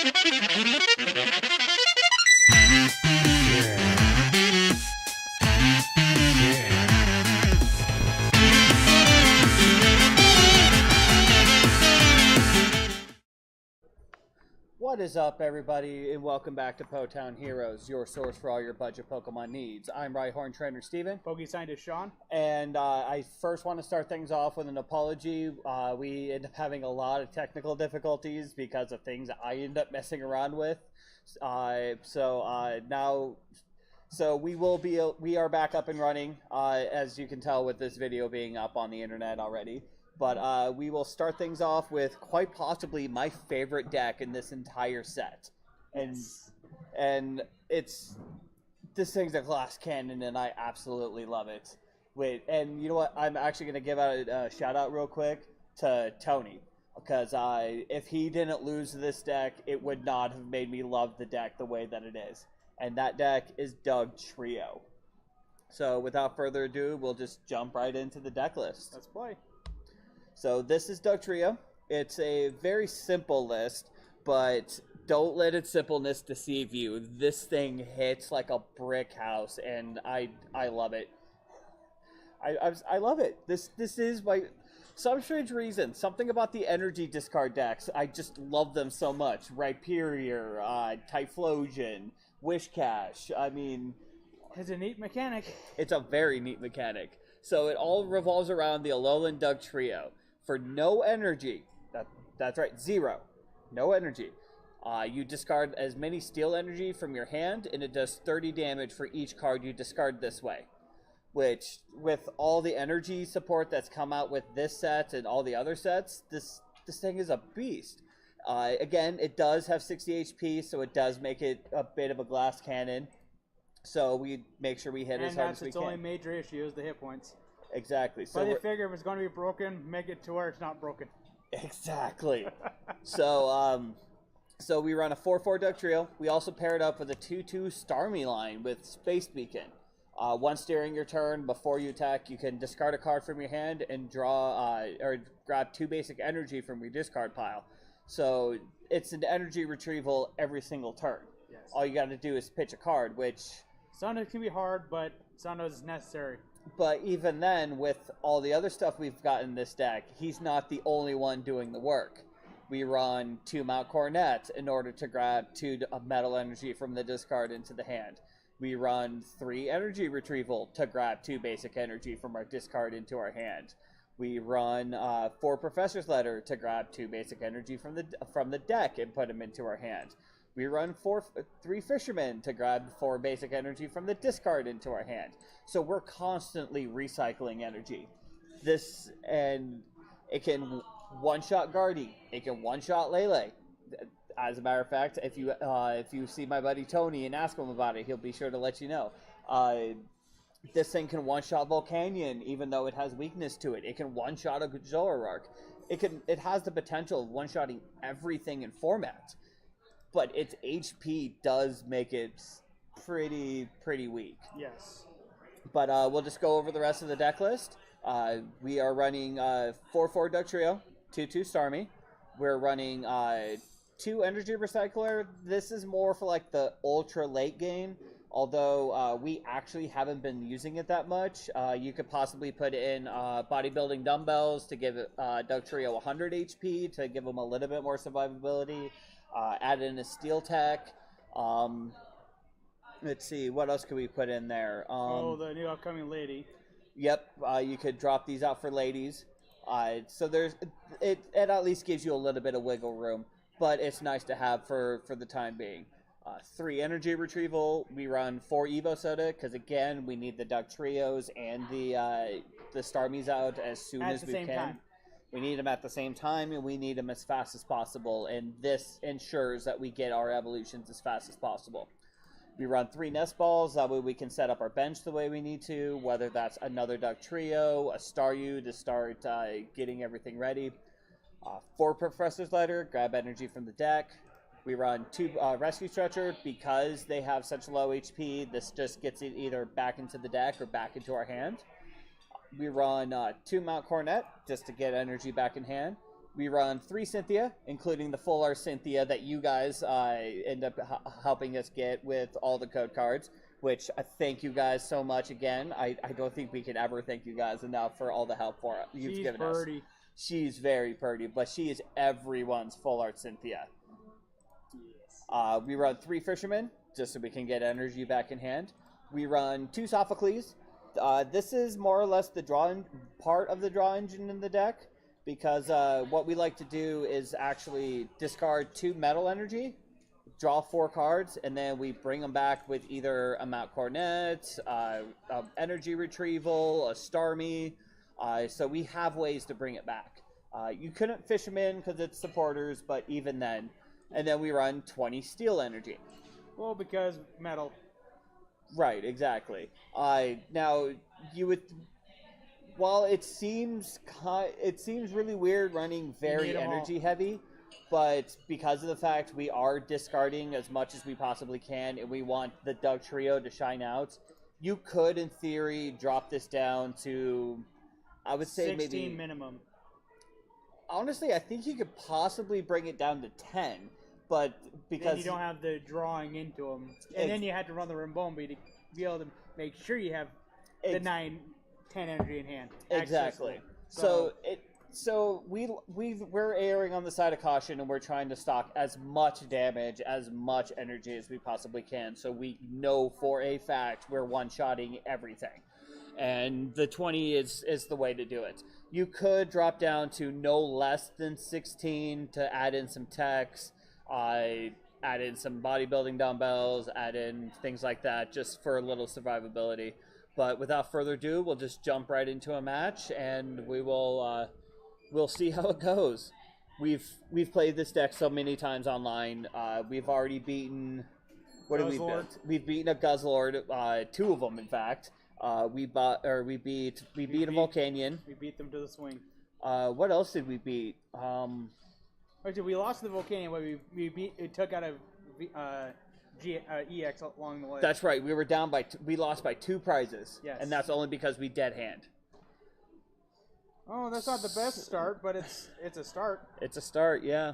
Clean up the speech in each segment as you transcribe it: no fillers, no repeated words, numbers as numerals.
What is up, everybody, and welcome back to Potown Heroes, your source for all your budget Pokemon needs. I'm Rhyhorn Trainer Steven. Poke Scientist Sean. And I first want to start things off with an apology. We end up having a lot of technical difficulties because of things I end up messing around with. So we are back up and running, as you can tell with this video being up on the internet already. But we will start things off with quite possibly my favorite deck in this entire set. And this thing's a glass cannon, and I absolutely love it. And you know what? I'm actually going to give out a shout out real quick to Tony. Because if he didn't lose this deck, it would not have made me love the deck the way that it is. And that deck is Dugtrio. So without further ado, we'll just jump right into the deck list. Let's play. So this is Dugtrio. It's a very simple list, but don't let its simpleness deceive you. This thing hits like a brick house, and I love it. I love it. This is my... Some strange reason, something about the energy discard decks, I just love them so much. Rhyperior, Typhlosion, Wishcash, I mean... It's a neat mechanic. It's a very neat mechanic. So it all revolves around the Alolan Dugtrio. For no energy, that's right, 0, no energy, you discard as many steel energy from your hand, and it does 30 damage for each card you discard this way. Which, with all the energy support that's come out with this set and all the other sets, this thing is a beast. Again, it does have 60 HP, so it does make it a bit of a glass cannon. So we make sure we hit as hard as we can. And that's its only major issue is the hit points. Exactly. So they figure if it's going to be broken, make it to where it's not broken. Exactly. So we run a 4/4 Dugtrio. We also pair it up with a 2/2 Starmie line with Space Beacon. Once during your turn, before you attack, you can discard a card from your hand and draw or grab 2 basic energy from your discard pile. So it's an energy retrieval every single turn. Yes. All you got to do is pitch a card, which sometimes can be hard, but sometimes it's necessary. But even then, with all the other stuff we've got in this deck, he's not the only one doing the work. We run 2 Mount Cornet in order to grab 2 metal energy from the discard into the hand. We run 3 energy retrieval to grab 2 basic energy from our discard into our hand. We run 4 Professor's Letter to grab 2 basic energy from the deck and put them into our hand. We run 3 Fishermen to grab 4 basic energy from the discard into our hand. So we're constantly recycling energy. And it can one-shot Guardy. It can one-shot Lele. As a matter of fact, if you see my buddy Tony and ask him about it, he'll be sure to let you know. This thing can one-shot Volcanion, even though it has weakness to it. It can one-shot a Zoroark. It has the potential of one-shotting everything in format. But its HP does make it pretty weak. Yes. But we'll just go over the rest of the deck list. We are running 4/4 Dugtrio, 2/2 Starmie. We're running 2 Energy Recycler. This is more for like the ultra late game. Although we actually haven't been using it that much. You could possibly put in bodybuilding dumbbells to give Dugtrio 100 HP to give him a little bit more survivability. Add in a steel tech. Let's see, what else could we put in there? The new upcoming lady. Yep, you could drop these out for ladies. So it at least gives you a little bit of wiggle room, but it's nice to have for the time being. 3 energy retrieval. We run 4 Evo Soda because again we need the Dugtrios and the Starmies out as soon as we can. Time. We need them at the same time, and we need them as fast as possible, and this ensures that we get our evolutions as fast as possible. We run 3 Nest Balls, that way we can set up our bench the way we need to, whether that's another Dugtrio, a Staryu to start getting everything ready. 4 Professor's Letter, grab energy from the deck. We run 2 Rescue Stretcher because they have such low HP, this just gets it either back into the deck or back into our hand. We run 2 Mount Cornet just to get energy back in hand. We run 3 Cynthia, including the full art Cynthia that you guys end up helping us get with all the code cards, which I thank you guys so much again. I don't think we can ever thank you guys enough for all the help you've given us. She's very pretty, but she is everyone's full art Cynthia. Yes. We run 3 Fishermen, just so we can get energy back in hand. We run 2 Sophocles. This is more or less the part of the draw engine in the deck, because what we like to do is actually discard 2 metal energy, draw 4 cards, and then we bring them back with either a Mount Cornet, energy retrieval, a Starmie. So we have ways to bring it back. You couldn't fish them in because it's supporters, but even then. And then we run 20 steel energy. Well, because metal. Right, exactly. Now, you would... While it seems really weird running very energy heavy, but because of the fact we are discarding as much as we possibly can and we want the Dugtrio to shine out, you could, in theory, drop this down to, I would say 16 maybe... minimum. Honestly, I think you could possibly bring it down to 10, but because... Then you don't have the drawing into them. And then you have to run the Rimbombi to be able to make sure you have the 9... 10 energy in hand. Exactly. So we're erring on the side of caution, and we're trying to stock as much damage, as much energy as we possibly can, so we know for a fact we're one-shotting everything. And the 20 is the way to do it. You could drop down to no less than 16 to add in some techs, add in some bodybuilding dumbbells, add in things like that, just for a little survivability. But without further ado, we'll just jump right into a match, and we'll see how it goes. We've played this deck so many times online. We've already beaten... What did we beat? We've beaten a Guzzlord, 2 of them, in fact. We beat a Volcanion. We beat them to the swing. What else did we beat? We lost the Volcanion, but we took out a EX along the way. That's right. We were down by we lost by 2 prizes. Yes. And that's only because we dead hand. Oh, that's not the best start, but it's a start. It's a start, yeah.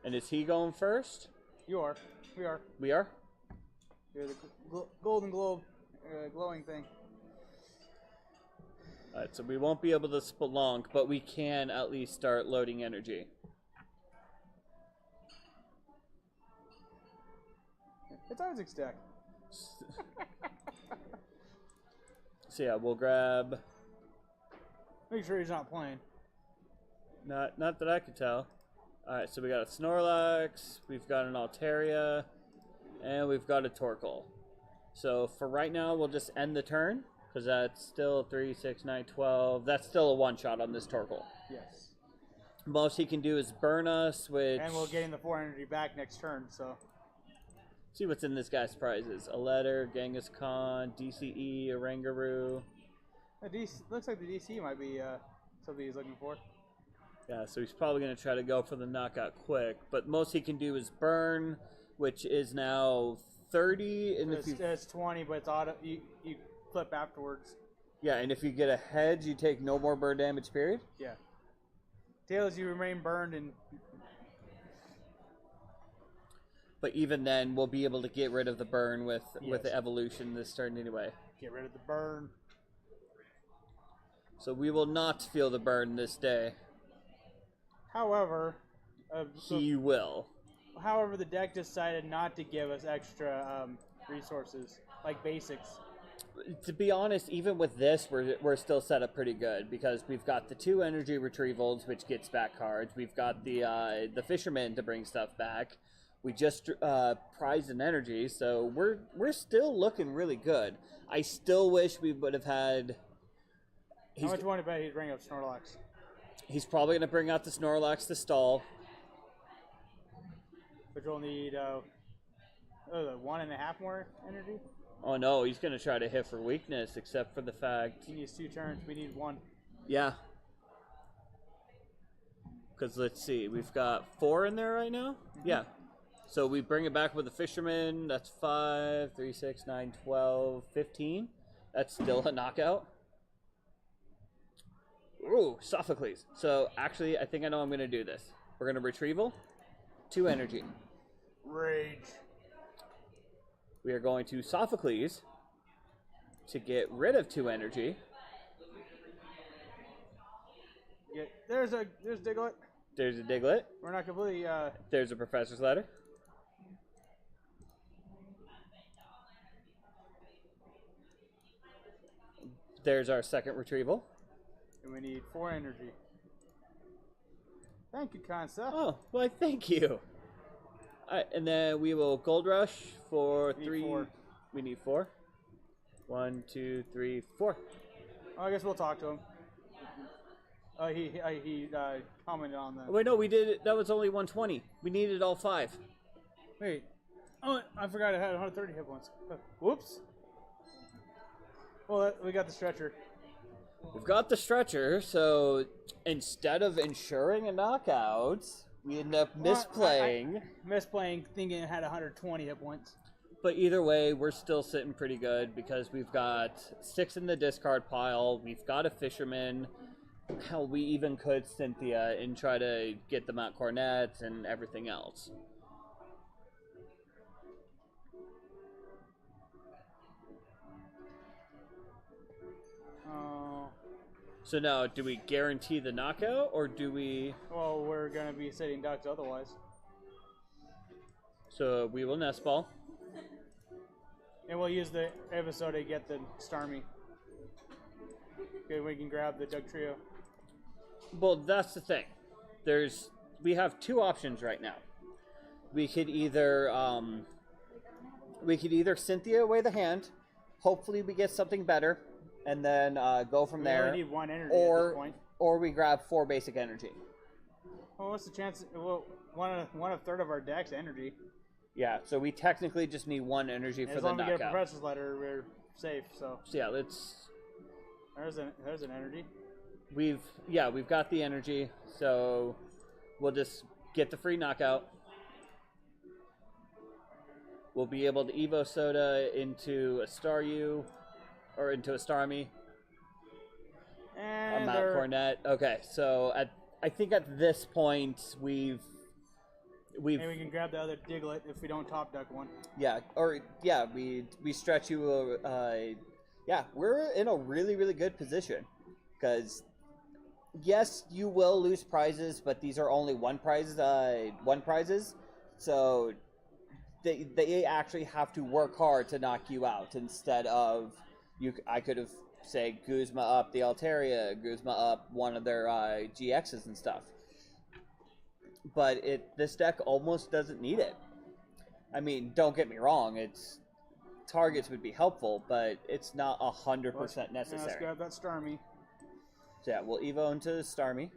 And is he going first? You are. We are. We are? You're the Golden Globe glowing thing. Alright, so we won't be able to spelunk, but we can at least start loading energy. It's Isaac's deck. So yeah, we'll grab... Make sure he's not playing. Not that I could tell. Alright, so we got a Snorlax, we've got an Altaria, and we've got a Torkoal. So for right now, we'll just end the turn, because that's still 3, 6, 9, 12. That's still a one-shot on this Torkoal. Yes. Most he can do is burn us, which... And we're getting the 4 energy back next turn, so... See what's in this guy's prizes. A letter, Genghis Khan, DCE, Oranguru. Looks like the DC might be something he's looking for. Yeah, so he's probably going to try to go for the knockout quick. But most he can do is burn, which is now 30. And it's 20, but it's auto. You flip afterwards. Yeah, and if you get a hedge, you take no more burn damage, period? Yeah. Tails, you remain burned and... But even then, we'll be able to get rid of the burn with the evolution this turn anyway. Get rid of the burn. So we will not feel the burn this day. However... he will. However, the deck decided not to give us extra resources, like basics. To be honest, even with this, we're still set up pretty good, because we've got the 2 energy retrievals, which gets back cards. We've got the Fisherman to bring stuff back. We just prized an energy, so we're still looking really good. I still wish we would have had... How much you want to bet he'd bring up Snorlax? He's probably going to bring out the Snorlax to stall. Which will need 1.5 more energy? Oh no, he's going to try to hit for weakness, except for the fact... He needs 2 turns, we need 1. Yeah. Because let's see, we've got 4 in there right now? Mm-hmm. Yeah. So we bring it back with the Fisherman. That's 5, 3, 6, 9, 12, 15. That's still a knockout. Ooh, Sophocles. So actually, I think I know I'm going to do this. We're going to retrieval, 2 energy. Rage. We are going to Sophocles to get rid of 2 energy. Yeah, there's Diglett. There's a Diglett. We're not completely. There's a Professor's Letter. There's our second retrieval. And we need 4 energy. Thank you, Concept. Oh, well, thank you. All right, and then we will Gold Rush for We need 3. 4. We need 4. 1, 2, 3, 4. Oh, I guess we'll talk to him. He commented on that. Oh, wait, no, we did it. That was only 120. We needed all 5. Wait. Oh, I forgot I had 130 hit points. Whoops. Well, we got the stretcher. We've got the stretcher, so instead of ensuring a knockout, we end up misplaying. Misplaying, thinking it had 120 hit points. But either way, we're still sitting pretty good because we've got 6 in the discard pile. We've got a Fisherman. Hell, we even could Cynthia and try to get the Mount Cornets and everything else. So now, do we guarantee the knockout, or do we... Well, we're going to be sitting ducks otherwise. So we will Nest Ball. And we'll use the episode to get the Starmie. Okay, we can grab the Dugtrio. Well, that's the thing. We have 2 options right now. We could either Cynthia away the hand. Hopefully we get something better. And then go from there. We only need 1 energy at this point. Or we grab 4 basic energy. Well, what's the chance? Well, one of third of our deck's energy. Yeah, so we technically just need 1 energy for the knockout. As long as we get a Professor's Letter, we're safe. So yeah, let's. There's an energy. We've got the energy, so we'll just get the free knockout. We'll be able to Evo Soda into a Staryu. Or into a Starmie. And a Mount Cornet. Okay, so I think at this point we've and we can grab the other Diglett if we don't top deck one. Yeah, or yeah, we stretch you. Yeah, we're in a really, really good position because yes, you will lose prizes, but these are only one prizes, so they actually have to work hard to knock you out instead of. I could have, say, Guzma up the Altaria, Guzma up one of their GXs and stuff. But this deck almost doesn't need it. I mean, don't get me wrong, targets would be helpful, but it's not 100% necessary. Let's grab that Starmie. So yeah, we'll Evo into Starmie.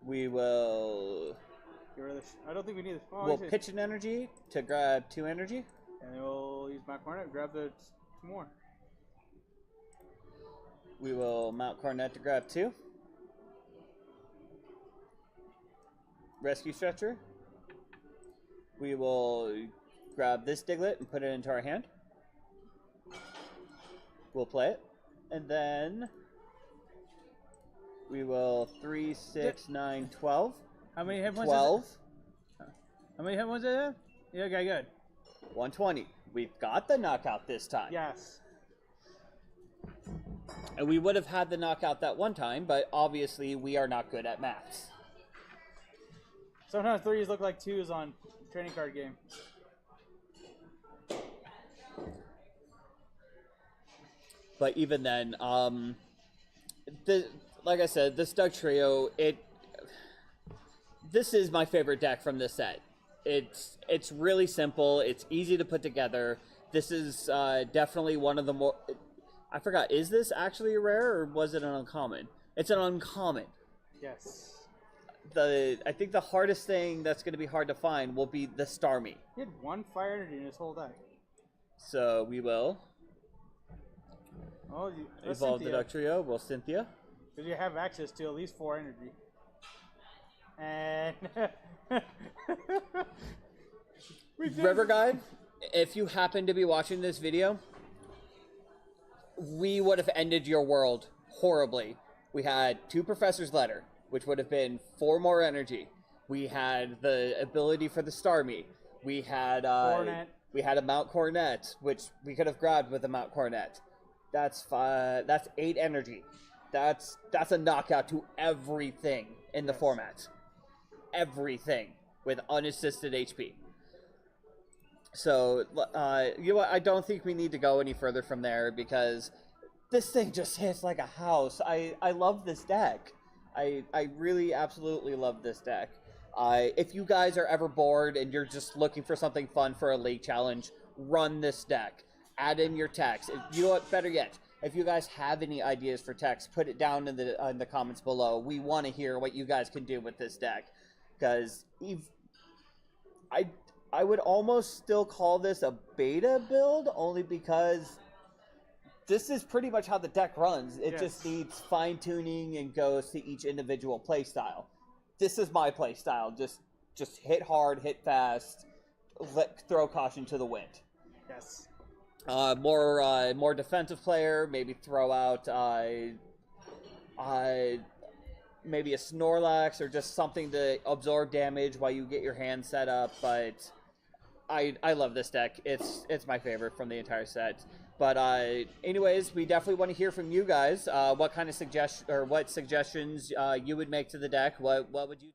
We will... I don't think we need this. Oh, we'll pitch an energy to grab 2 energy. And we'll use my Cornet, grab the 2 more. We will Mount Cornet to grab 2. Rescue Stretcher. We will grab this Diglett and put it into our hand. We'll play it. And then we will 3, 6, 9, 12. How many hit points? 12. How many hit points did it have? Yeah, okay, good. 120. We've got the knockout this time. Yes. And we would have had the knockout that one time, but obviously we are not good at maths. Sometimes 3s look like 2s on trading card game. But even then, like I said, this Dugtrio, this is my favorite deck from this set. It's really simple. It's easy to put together. This is definitely one of the more... I forgot, is this actually a rare or was it an uncommon? It's an uncommon. Yes. I think the hardest thing that's going to be hard to find will be the Starmie. He had 1 fire energy in his whole deck. So we will evolve Cynthia. the Dugtrio. We'll Cynthia. Because you have access to at least 4 energy. And River Guide, if you happen to be watching this video, we would have ended your world horribly. We had 2 Professor's Letter, which would have been 4 more energy. We had the ability for the Starmie. We had Coronet. we had a Mount Coronet, which we could have grabbed with a Mount Coronet. That's 8 energy. That's a knockout to everything in the format. Everything with unassisted HP. So, you know what? I don't think we need to go any further from there because this thing just hits like a house. I love this deck. I really absolutely love this deck. If you guys are ever bored and you're just looking for something fun for a league challenge, run this deck. Add in your text. You know what? Better yet, if you guys have any ideas for text, put it down in the comments below. We want to hear what you guys can do with this deck, because I would almost still call this a beta build, only because this is pretty much how the deck runs. It just needs fine-tuning and goes to each individual playstyle. This is my playstyle. Just hit hard, hit fast, throw caution to the wind. Yes. More defensive player, maybe throw out maybe a Snorlax or just something to absorb damage while you get your hand set up. But I love this deck. It's my favorite from the entire set. But anyways, we definitely want to hear from you guys. What kind of what suggestions you would make to the deck? What would you